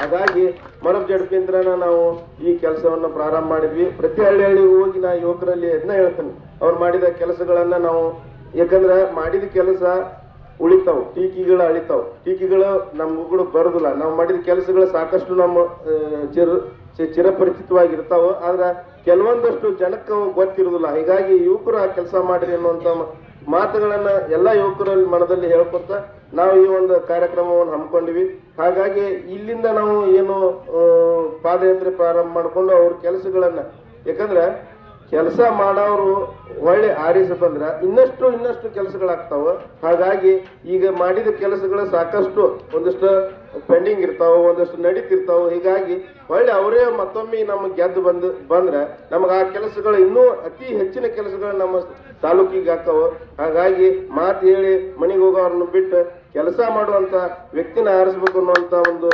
Speaker 3: ಹಾಗಾಗಿ ಮೊರಬ ಜಡ್ಪಿಯಿಂದ ನಾವು ಈ ಕೆಲಸವನ್ನು ಪ್ರಾರಂಭ ಮಾಡಿದ್ವಿ. ಪ್ರತಿ ಹಳ್ಳಿಗೂ ಹೋಗಿ ನಾ ಯುವಕರಲ್ಲಿ ಅದನ್ನ ಹೇಳ್ತೇನೆ, ಅವ್ರು ಮಾಡಿದ ಕೆಲಸಗಳನ್ನ ನಾವು, ಯಾಕಂದ್ರೆ ಮಾಡಿದ ಕೆಲಸ ಉಳಿತಾವ್, ಟೀಕಿಗಳು ಅಳಿತಾವ್. ಟೀಕಿಗಳು ನಮ್ಗಳು ಬರೋದಿಲ್ಲ. ನಾವು ಮಾಡಿದ ಕೆಲಸಗಳು ಸಾಕಷ್ಟು ನಮ್ಮ ಚಿರಪರಿಚಿತವಾಗಿರ್ತಾವ, ಆದ್ರೆ ಕೆಲವೊಂದಷ್ಟು ಜನಕ್ಕೆ ಗೊತ್ತಿರುವುದಿಲ್ಲ. ಹೀಗಾಗಿ ಯುವಕರು ಆ ಕೆಲಸ ಮಾಡಿರಿ ಅನ್ನುವಂಥ ಮಾತುಗಳನ್ನ ಎಲ್ಲ ಯುವಕರಲ್ಲಿ ಮನದಲ್ಲಿ ಹೇಳ್ಕೊತ ನಾವು ಈ ಒಂದು ಕಾರ್ಯಕ್ರಮವನ್ನು ಹಮ್ಮಿಕೊಂಡಿವಿ. ಹಾಗಾಗಿ ಇಲ್ಲಿಂದ ನಾವು ಏನು ಪಾದಯಾತ್ರೆ ಪ್ರಾರಂಭ ಮಾಡಿಕೊಂಡು ಅವ್ರ ಕೆಲಸಗಳನ್ನ, ಯಾಕಂದ್ರೆ ಕೆಲಸ ಮಾಡೋರು ಒಳ್ಳೆ ಆರಿಸಿ ಬಂದ್ರೆ ಇನ್ನಷ್ಟು ಕೆಲಸಗಳಾಗ್ತಾವ. ಹಾಗಾಗಿ ಈಗ ಮಾಡಿದ ಕೆಲಸಗಳು ಸಾಕಷ್ಟು ಒಂದಷ್ಟು ಪೆಂಡಿಂಗ್ ಇರ್ತಾವ, ಒಂದಷ್ಟು ನಡೀತಿರ್ತಾವ. ಹೀಗಾಗಿ ಒಳ್ಳೆ ಅವರೇ ಮತ್ತೊಮ್ಮೆ ನಮಗೆ ಗೆದ್ದು ಬಂದ್ರೆ ನಮಗೆ ಆ ಕೆಲಸಗಳು ಇನ್ನೂ ಅತಿ ಹೆಚ್ಚಿನ ಕೆಲಸಗಳು ನಮ್ಮ ತಾಲೂಕಿಗೆ ಹಾಕವು. ಹಾಗಾಗಿ ಮಾತು ಹೇಳಿ ಮನೆಗೆ ಹೋಗೋರನ್ನು ಬಿಟ್ಟು ಕೆಲಸ ಮಾಡುವಂತ ವ್ಯಕ್ತಿನ ಆರಿಸ್ಬೇಕು ಅನ್ನುವಂತ ಒಂದು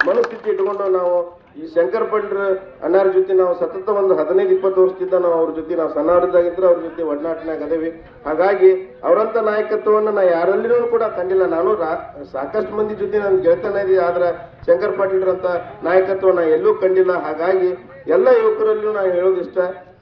Speaker 3: ಮನಸ್ಥಿತಿ ಇಟ್ಕೊಂಡು ನಾವು ಈ ಶಂಕರ್ ಪಾಟೀಲ್ ಅಣ್ಣಾರ ಜೊತೆ ನಾವು ಸತತ ಒಂದು 15-20 ವರ್ಷದಿಂದ ನಾವು ಅವ್ರ ಜೊತೆ ನಾವು ಸಣ್ಣವರಿದ್ದಾಗಿದ್ರೆ ಅವ್ರ ಜೊತೆ ಒಡನಾಟನಾಗ ಅದೇವಿ. ಹಾಗಾಗಿ ಅವರಂತ ನಾಯಕತ್ವವನ್ನು ನಾ ಯಾರಲ್ಲಿನೂ ಕೂಡ ಕಂಡಿಲ್ಲ. ನಾನು ಸಾಕಷ್ಟು ಮಂದಿ ಜೊತೆ ನನ್ನ ಗೆಳತನ ಇದೆ, ಆದ್ರೆ ಶಂಕರ್ ಪಾಟೀಲ್ರಂತ ನಾಯಕತ್ವ ನಾ ಎಲ್ಲೂ ಕಂಡಿಲ್ಲ. ಹಾಗಾಗಿ ಎಲ್ಲ ಯುವಕರಲ್ಲೂ ನಾನು ಹೇಳೋದಿಷ್ಟ,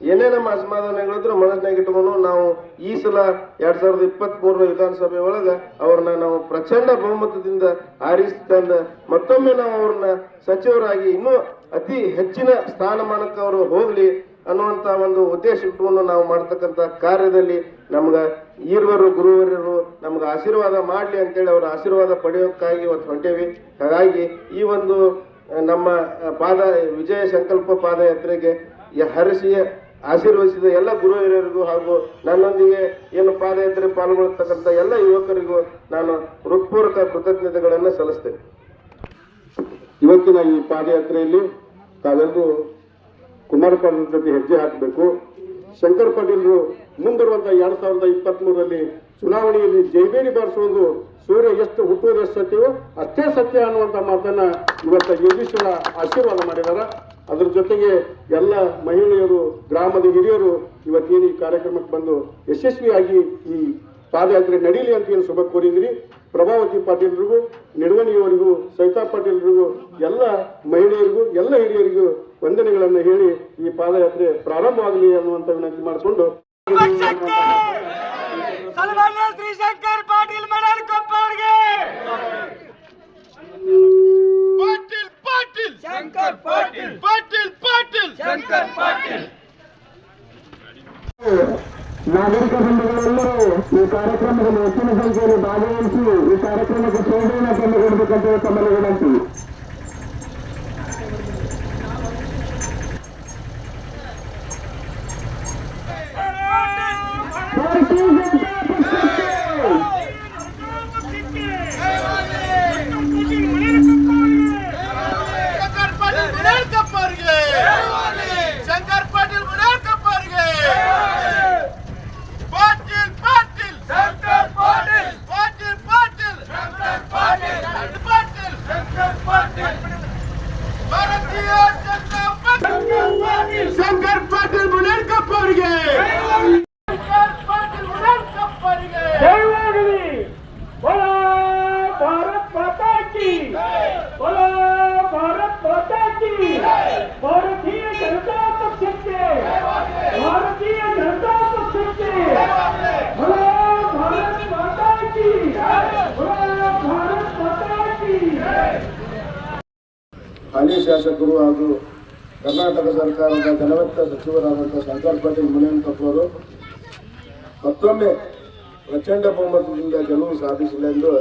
Speaker 3: ಏನೇ ನಮ್ಮ ಅಸಮಾಧಾನಗಳಿದ್ರು ಮನಸ್ಸಿನಾಗ ಇಟ್ಕೊಂಡು ನಾವು ಈ ಸಲ 2023 ವಿಧಾನಸಭೆ ಒಳಗೆ ಅವ್ರನ್ನ ನಾವು ಪ್ರಚಂಡ ಬಹುಮತದಿಂದ ಆರಿಸಿ ತಂದ ಮತ್ತೊಮ್ಮೆ ನಾವು ಅವ್ರನ್ನ ಸಚಿವರಾಗಿ ಇನ್ನೂ ಅತಿ ಹೆಚ್ಚಿನ ಸ್ಥಾನಮಾನಕ್ಕೆ ಅವರು ಹೋಗ್ಲಿ ಅನ್ನುವಂತ ಒಂದು ಉದ್ದೇಶ ಇಟ್ಕೊಂಡು ನಾವು ಮಾಡ್ತಕ್ಕಂಥ ಕಾರ್ಯದಲ್ಲಿ ನಮ್ಗೆ ಹಿರಿಯರು ಗುರುವರಿಯರು ನಮ್ಗೆ ಆಶೀರ್ವಾದ ಮಾಡಲಿ ಅಂತೇಳಿ ಅವರ ಆಶೀರ್ವಾದ ಪಡೆಯೋಕ್ಕಾಗಿ ಇವತ್ತು ಹೊಂಟೇವಿ. ಹಾಗಾಗಿ ಈ ಒಂದು ನಮ್ಮ ವಿಜಯ ಸಂಕಲ್ಪ ಪಾದಯಾತ್ರೆಗೆ ಹರಿಸಿ ಆಶೀರ್ವದಿಸಿದ ಎಲ್ಲ ಗುರು ಹಿರಿಯರಿಗೂ ಹಾಗೂ ನನ್ನೊಂದಿಗೆ ಏನು ಪಾದಯಾತ್ರೆ ಪಾಲ್ಗೊಳ್ಳತಕ್ಕಂಥ ಎಲ್ಲ ಯುವಕರಿಗೂ ನಾನು ಹೃತ್ಪೂರ್ವಕ ಕೃತಜ್ಞತೆಗಳನ್ನು ಸಲ್ಲಿಸ್ತೇನೆ.
Speaker 4: ಇವತ್ತಿನ ಈ ಪಾದಯಾತ್ರೆಯಲ್ಲಿ ತಾವೆಲ್ಲರೂ ಕುಮಾರ ಪಾಟೀಲ್ ಜೊತೆ ಹೆಜ್ಜೆ ಹಾಕಬೇಕು. ಶಂಕರ್ ಪಾಟೀಲ್ರು ಮುಂಬರುವಂಥ 2023ರಲ್ಲಿ ಚುನಾವಣೆಯಲ್ಲಿ ಜೈಬೇರಿ ಬಾರಿಸುವುದು ಸೂರ್ಯ ಎಷ್ಟು ಹುಟ್ಟುವುದು ಎಷ್ಟು ಸತ್ಯವೋ ಅಷ್ಟೇ ಸತ್ಯ ಅನ್ನುವಂಥ ಮಾತನ್ನ ಇವತ್ತು ಯೋಗೀಶ್ವರ ಆಶೀರ್ವಾದ ಮಾಡಿದ್ದಾರೆ. ಅದ್ರ ಜೊತೆಗೆ ಎಲ್ಲ ಮಹಿಳೆಯರು, ಗ್ರಾಮದ ಹಿರಿಯರು ಇವತ್ತೇನು ಈ ಕಾರ್ಯಕ್ರಮಕ್ಕೆ ಬಂದು ಯಶಸ್ವಿಯಾಗಿ ಈ ಪಾದಯಾತ್ರೆ ನಡೀಲಿ ಅಂತ ಏನು ಶುಭ ಕೋರಿದ್ರಿ. ಪ್ರಭಾವತಿ ಪಾಟೀಲ್ರಿಗೂ, ನಿಡುವಣಿಯವರಿಗೂ, ಸವಿತಾ ಪಾಟೀಲ್ರಿಗೂ, ಎಲ್ಲ ಮಹಿಳೆಯರಿಗೂ, ಎಲ್ಲ ಹಿರಿಯರಿಗೂ ವಂದನೆಗಳನ್ನು ಹೇಳಿ ಈ ಪಾದಯಾತ್ರೆ ಪ್ರಾರಂಭವಾಗಲಿ ಅನ್ನುವಂಥ ವಿನಂತಿ ಮಾಡಿಕೊಂಡು
Speaker 7: ಶ್ರೀಶಂಕರ್ ಪಾಟೀಲ್ ಮೆಡಲ್ ಕೊಪ್ಪರ್ಗೆ ಪಾಟೀಲ್ ಪಾಟೀಲ್ ಶಂಕರ್ ಪಾಟೀಲ್ ಪಾಟೀಲ್ ಪಾಟೀಲ್ ಶಂಕರ್ ಪಾಟೀಲ್.
Speaker 8: ನಾಗರಿಕ ಬಂಧುಗಳೆಲ್ಲರೂ ಈ ಕಾರ್ಯಕ್ರಮದಲ್ಲಿ ಹೆಚ್ಚಿನ ಸಂಖ್ಯೆಯಲ್ಲಿ ಭಾಗವಹಿಸಿ ಈ ಕಾರ್ಯಕ್ರಮಕ್ಕೆ ಶೋಭೆಯನ್ನು ತಂದುಕೊಡಬೇಕಂತ ತಮ್ಮಲ್ಲಿ ವಿನಂತಿ.
Speaker 7: ಶಂಕರ್ ಪಾಟೀಲ್ ಬುಡೇಲ್ ಕಪ್ಪ ಅವರಿಗೆ ಜಯವಾಗಲಿ. ಬೋಲೋ ಭಾರತ್ ಮಾತಾ ಕಿ, ಬೋಲೋ ಭಾರತ್ ಮಾತಾ ಕಿ. ಭಾರತೀಯ ಜನತಾ ಪಕ್ಷಕ್ಕೆ, ಭಾರತೀಯ ಜನತಾ ಪಕ್ಷಕ್ಕೆ ಬೋಲೋ ಭಾರತ್ ಮಾತಾ ಕಿ, ಬೋಲೋ ಭಾರತ್ ಮಾತಾ ಕಿ.
Speaker 3: ಹಾಲಿ ಶಾಸಕರು ಹಾಗೂ ಕರ್ನಾಟಕ ಸರ್ಕಾರದ ಘನವೆತ್ತ ಸಚಿವರಾದಂಥ ಶಂಕರ್ ಪಾಟೀಲ್ ಮುನೇನಕೊಪ್ಪ ಅವರು ಮತ್ತೊಮ್ಮೆ ಪ್ರಚಂಡ ಬಹುಮತದಿಂದ ಗೆಲುವು ಸಾಧಿಸಲೆಂದು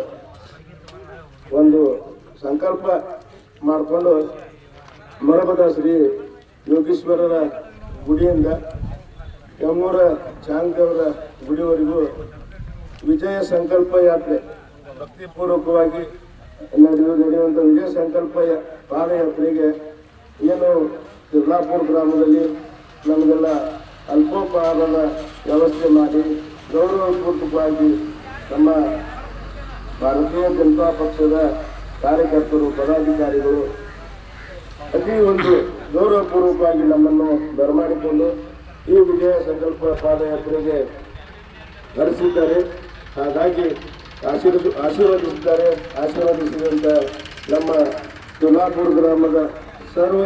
Speaker 3: ಒಂದು ಸಂಕಲ್ಪ ಮಾಡಿಕೊಂಡು ಮೊರಬದ ಶ್ರೀ ಯೋಗೀಶ್ವರರ ಗುಡಿಯಿಂದ ಕೆಮ್ಮೂರ ಚಾಂಗ್ದೇವರ ಗುಡಿವರೆಗೂ ವಿಜಯ ಸಂಕಲ್ಪ ಯಾತ್ರೆ ಭಕ್ತಿಪೂರ್ವಕವಾಗಿ ನಡೆಯುವಂಥ ವಿಜಯ ಸಂಕಲ್ಪ ಪಾದಯಾತ್ರೆಗೆ ಏನು ತಿರ್ಲಾಪುರ ಗ್ರಾಮದಲ್ಲಿ ನಮಗೆಲ್ಲ ಅಲ್ಪೋಪಹಾರದ ವ್ಯವಸ್ಥೆ ಮಾಡಿ ಗೌರವಪೂರ್ವಕವಾಗಿ ನಮ್ಮ ಭಾರತೀಯ ಜನತಾ ಪಕ್ಷದ ಕಾರ್ಯಕರ್ತರು, ಪದಾಧಿಕಾರಿಗಳು ಅತಿ ಒಂದು ಗೌರವಪೂರ್ವಕವಾಗಿ ನಮ್ಮನ್ನು ಬರಮಾಡಿಕೊಂಡು ಈ ವಿಜಯ ಸಂಕಲ್ಪ ಪಾದಯಾತ್ರೆಗೆ ನಡೆಸಿದ್ದಾರೆ. ಹಾಗಾಗಿ ಆಶೀರ್ವದಿಸಿದ್ದಾರೆ. ಆಶೀರ್ವದಿಸಿದಂಥ ನಮ್ಮ ತುಲಾಪುರ ಗ್ರಾಮದ ಸರ್ವ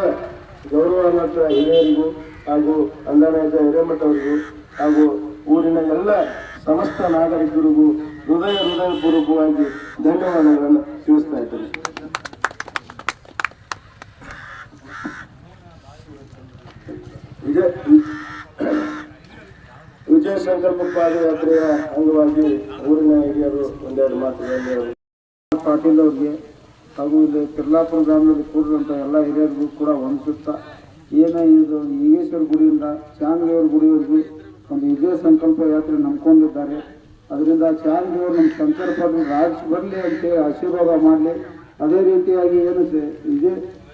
Speaker 3: ಗೌರವಾನ್ವಿತ ಹಿರಿಯರಿಗೂ ಹಾಗೂ ಅಂದಾನಾಯಕ ಹಿರೇಮಠ ಅವರಿಗೂ ಹಾಗೂ ಊರಿನ ಎಲ್ಲ ಸಮಸ್ತ ನಾಗರಿಕರಿಗೂ ಹೃದಯಪೂರ್ವಕವಾಗಿ ಧನ್ಯವಾದಗಳನ್ನು ತಿಳಿಸ್ತಾ ಇದ್ದೇನೆ. ವಿಜಯ ಸಂಕಲ್ಪ ಪಾದಯಾತ್ರೆಯ ಅಂಗವಾಗಿ ಊರಿನ ಹಿರಿಯರು ಒಂದೆರಡು ಮಾತುಗಳಲ್ಲಿ
Speaker 8: ಪಾಟೀಲ್ ಅವರಿಗೆ ಹಾಗೂ ಇಲ್ಲಿ ತಿರ್ಲಾಪುರ ಗ್ರಾಮದಲ್ಲಿ ಕೂಡಿದಂಥ ಎಲ್ಲ ಹಿರಿಯರಿಗೂ ಕೂಡ ವಂದಿಸುತ್ತಾ, ಏನು ಇದು ಈಗೇಶ್ವರ ಗುಡಿಯಿಂದ ಚಾಂಗ್ದೇವರ ಗುಡಿವರೆಗೂ ಒಂದು ವಿಜಯ ಸಂಕಲ್ಪ ಯಾತ್ರೆ ನಂಬ್ಕೊಂಡಿದ್ದಾರೆ. ಅದರಿಂದ ಚಾಂಗ್ದೇವರು ನಮ್ಮ ಶಂಕರ್ ಪಾಟೀಲ್ ರಾಜ್ ಬರಲಿ ಅಂತೇಳಿ ಆಶೀರ್ವಾದ ಮಾಡಲಿ. ಅದೇ ರೀತಿಯಾಗಿ ಏನು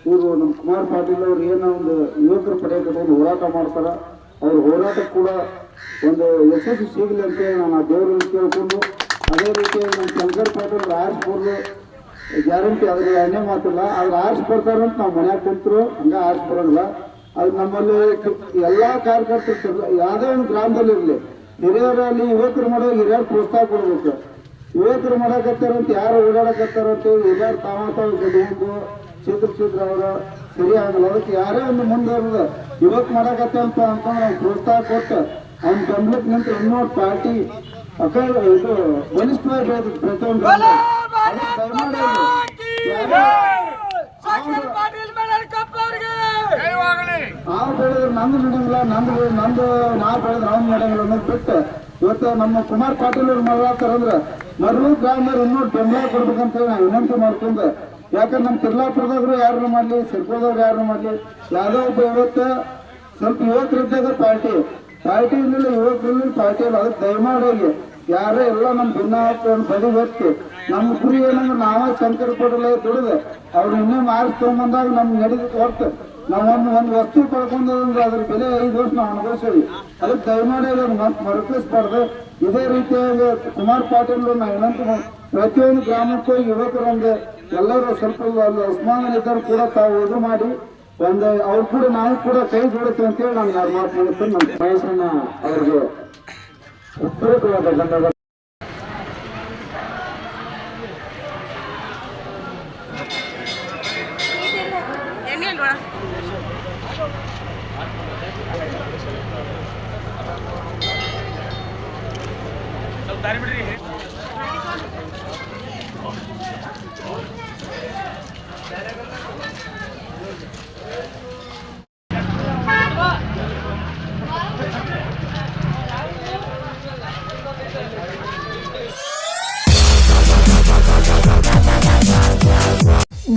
Speaker 8: ಇವರು ನಮ್ಮ ಕುಮಾರ್ ಪಾಟೀಲ್ ಅವರು ಏನೋ ಒಂದು ಯುವಕರ ಪಡೆ ಕಟ್ಕೊಂಡು ಹೋರಾಟ ಮಾಡ್ತಾರೆ, ಅವ್ರ ಹೋರಾಟ ಕೂಡ ಒಂದು ಯಶಸ್ಸು ಸಿಗಲಿ ಅಂತೇಳಿ ನಾನು ಆ ದೇವರಲ್ಲಿ ಕೇಳ್ಕೊಂಡು, ಅದೇ ರೀತಿಯಾಗಿ ನಮ್ಮ ಶಂಕರ್ ಪಾಟೀಲ್ ಆರಿಸ್ಬೋದು ಗ್ಯಾರಂಟಿ, ಅದ್ರ ಎಣ್ಣೆ ಮಾತಿಲ್ಲ. ಆದ್ರೆ ಆರಿಸ್ಬರ್ತಾರಂತ ನಾವು ಮನ್ಯಾಗ ಕುಂತರು ಹಂಗೆ ಆರಿಸ್ಬರೋಲ್ಲ. ಅದು ನಮ್ಮಲ್ಲಿ ಎಲ್ಲ ಕಾರ್ಯಕರ್ತರು ಯಾವುದೇ ಒಂದು ಗ್ರಾಮದಲ್ಲಿ ಇರಲಿ, ಹಿರಿಯರಲ್ಲಿ ಯುವಕರು ಮಾಡೋ ಹಿರಿಯರು ಪ್ರೋತ್ಸಾಹ ಕೊಡ್ಬೇಕು. ಯುವಕರು ಮಾಡಕತ್ತಾರಂತ ಯಾರು ಓಡಾಡಕತ್ತಾರಂತ ಹಿರಿಯರು ತಾವು ಗೆದ್ದು ಚಿತ್ರ ಅವರ ಸರಿ ಆಗಲ್ಲ. ಅದಕ್ಕೆ ಯಾರೇ ಒಂದು ಮುಂದೆ ಯುವಕ ಮಾಡಕತ್ತೆ ಅಂತ ಅಂತಂದ್ರೆ ಅವ್ನು ಪ್ರೋತ್ಸಾಹ ಕೊಟ್ಟು ಅವ್ನ ಬೆಂಬಲಕ್ಕೆ ನಿಂತು ಇನ್ನೊಂದು ಪಾರ್ಟಿ ಇದು ಬಲಿಷ್ಠವಾಗಿ ಬೆಳೆದ ಪ್ರತಿಯೊಂದು ನಾವು ಬೆಳೆದ್ರೆ ನಂದು ನಡೆಯಂಗಿಲ್ಲ, ನಂದು ನಾವು ಬೆಳೆದ್ರೆ ಅವ್ನು ನಡೆಯಂಗಿಲ್ಲ ಅನ್ನೋದು ಬಿಟ್ಟು ಇವತ್ತು ನಮ್ಮ ಕುಮಾರ್ ಪಾಟೀಲ್ ಅವ್ರು ಮಾಡ್ಲಾತಾರಂದ್ರೆ ಮರಳು ಗ್ರಾಮದವ್ರು ಇನ್ನೊಂದು ಬೆಂಬಲ ಕೊಡ್ಬೇಕಂತೇಳಿ ನಾವು ವಿನಂತಿ ಮಾಡ್ಕೊಂಡು, ಯಾಕಂದ್ರೆ ನಮ್ಮ ತಿರ್ಲಾಪುರದವ್ರು ಯಾರನ್ನು ಮಾಡಲಿ, ಸಿರ್ಕೋದವ್ರು ಯಾರನ್ನು ಮಾಡಲಿ, ಯಾವುದೋ ಒಬ್ಬ ಇವತ್ತು ಸ್ವಲ್ಪ ಯುವಕರಿದ್ದಾಗ ಪಾರ್ಟಿ ಇರಲಿಲ್ಲ, ಯುವಕರಲ್ಲಿ ಪಾರ್ಟಿ ಇಲ್ಲ. ಅದಕ್ಕೆ ದಯಮಾಡಿ ಯಾರೇ ಎಲ್ಲ ನಮ್ಮ ಭಿನ್ನಾಭಿಪ್ರಾಯ ಬದಿ ಹೊತ್ತು ನಮ್ಮ ಗುರಿ ಏನಂದ್ರೆ ನಾವೇ ಶಂಕರ ಪಾಟೀಲ್ ದುಡಿದು ಅವ್ರು ಇನ್ನೂ ಮಾರಿಸ್ಕೊಂಡ್ಬಂದಾಗ ನಮ್ಗೆ ನಡೀತು ಹೊರ್ತು ನಾವು ಒಂದು ವಸ್ತು ಪಡ್ಕೊಂಡ್ರೆ ಅದ್ರ ಬೆಲೆ 5 ವರ್ಷ ನಾವು ಅನುಭವಿಸೇವಿ. ಅದಕ್ಕೆ ದಯಮಾಡಿ ಅದನ್ನು ಮರುಕಳಿಸ್ಬಾರ್ದು. ಇದೇ ರೀತಿಯಾಗಿ ಕುಮಾರ್ ಪಾಟೀಲ್ ನಾವು ವಿನಂತಿ ಪ್ರತಿಯೊಂದು ಗ್ರಾಮಕ್ಕೂ ಯುವಕರೊಂದು ಎಲ್ಲರೂ ಸ್ವಲ್ಪ ಉಸ್ಮಾನಿದ್ದಾರೆ ಕೂಡ ತಾವು ಇದು ಮಾಡಿ ಒಂದು ಅವ್ರು ಕೂಡ ನಾವು ಕೂಡ ಕೈ ಜೋಡಿಸ್ತೀವಿ ಅಂತೇಳಿ ನಾನು ಯಾರು ಮಾತು ಮಾಡುತ್ತೇನೆ. ನಮ್ಮ ಮಹೇಶಣ್ಣ ಅವರಿಗೆ ಉತ್ತರವಾದ ಧನ್ಯವಾದ.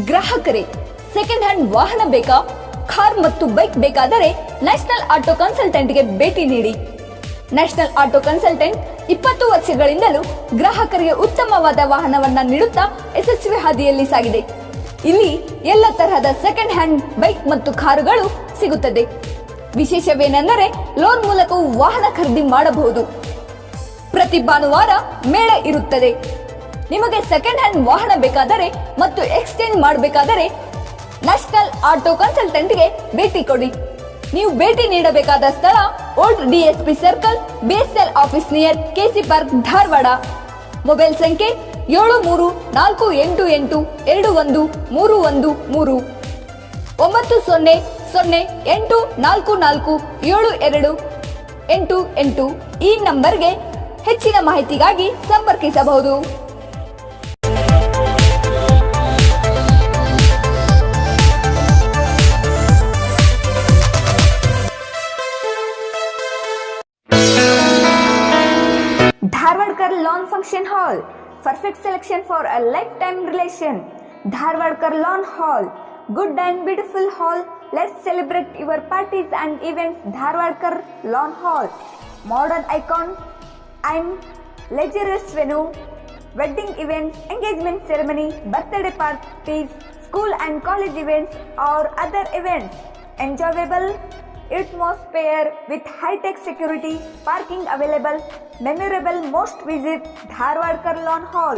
Speaker 1: ಗ್ರಾಹಕರೇ, ಸೆಕೆಂಡ್ ಹ್ಯಾಂಡ್ ವಾಹನ ಬೇಕಾ? ಕಾರ್ ಮತ್ತು ಬೈಕ್ ಬೇಕಾದರೆ ನ್ಯಾಷನಲ್ ಆಟೋ ಕನ್ಸಲ್ಟೆಂಟ್ಗೆ ಭೇಟಿ ನೀಡಿ. ನ್ಯಾಷನಲ್ ಆಟೋ ಕನ್ಸಲ್ಟೆಂಟ್ 20 ವರ್ಷಗಳಿಂದಲೂ ಗ್ರಾಹಕರಿಗೆ ಉತ್ತಮವಾದ ವಾಹನವನ್ನ ನೀಡುತ್ತಾ ಯಶಸ್ವಿ ಹಾದಿಯಲ್ಲಿ ಸಾಗಿದೆ. ಇಲ್ಲಿ ಎಲ್ಲ ತರಹದ ಸೆಕೆಂಡ್ ಹ್ಯಾಂಡ್ ಬೈಕ್ ಮತ್ತು ಕಾರುಗಳು ಸಿಗುತ್ತದೆ. ವಿಶೇಷವೇನೆಂದರೆ ಲೋನ್ ಮೂಲಕವೂ ವಾಹನ ಖರೀದಿ ಮಾಡಬಹುದು. ಪ್ರತಿ ಭಾನುವಾರ ಮೇಳ ಇರುತ್ತದೆ. ನಿಮಗೆ ಸೆಕೆಂಡ್ ಹ್ಯಾಂಡ್ ವಾಹನ ಬೇಕಾದರೆ ಮತ್ತು ಎಕ್ಸ್ಚೇಂಜ್ ಮಾಡಬೇಕಾದರೆ ನ್ಯಾಷನಲ್ ಆಟೋ ಕನ್ಸಲ್ಟೆಂಟ್ಗೆ ಭೇಟಿ ಕೊಡಿ. ನೀವು ಭೇಟಿ ನೀಡಬೇಕಾದ ಸ್ಥಳ old DSP circle, BSL office near KC park, Dharwad. Mobile ಸಂಖ್ಯೆ 7348821313 9008447288. ಈ ನಂಬರ್ಗೆ ಹೆಚ್ಚಿನ ಮಾಹಿತಿಗಾಗಿ ಸಂಪರ್ಕಿಸಬಹುದು. Dharwadkar Lawn Function Hall, perfect selection for a lifetime relation. Dharwadkar Lawn Hall, good and beautiful hall. Let's celebrate your parties and events. Dharwadkar Lawn Hall, modern icon and luxurious venue, wedding events, engagement ceremony, birthday parties, school and college events or other events. Enjoyable atmosphere with high-tech security, parking available, memorable. Most visit Dharwadkar Lawn Hall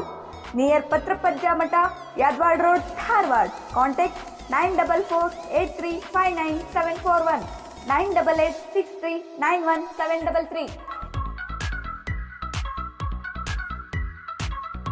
Speaker 1: near Patrapajja Mata, Yadwad Road, Dharwad. Contact 944-8359-741, 988-6391-733.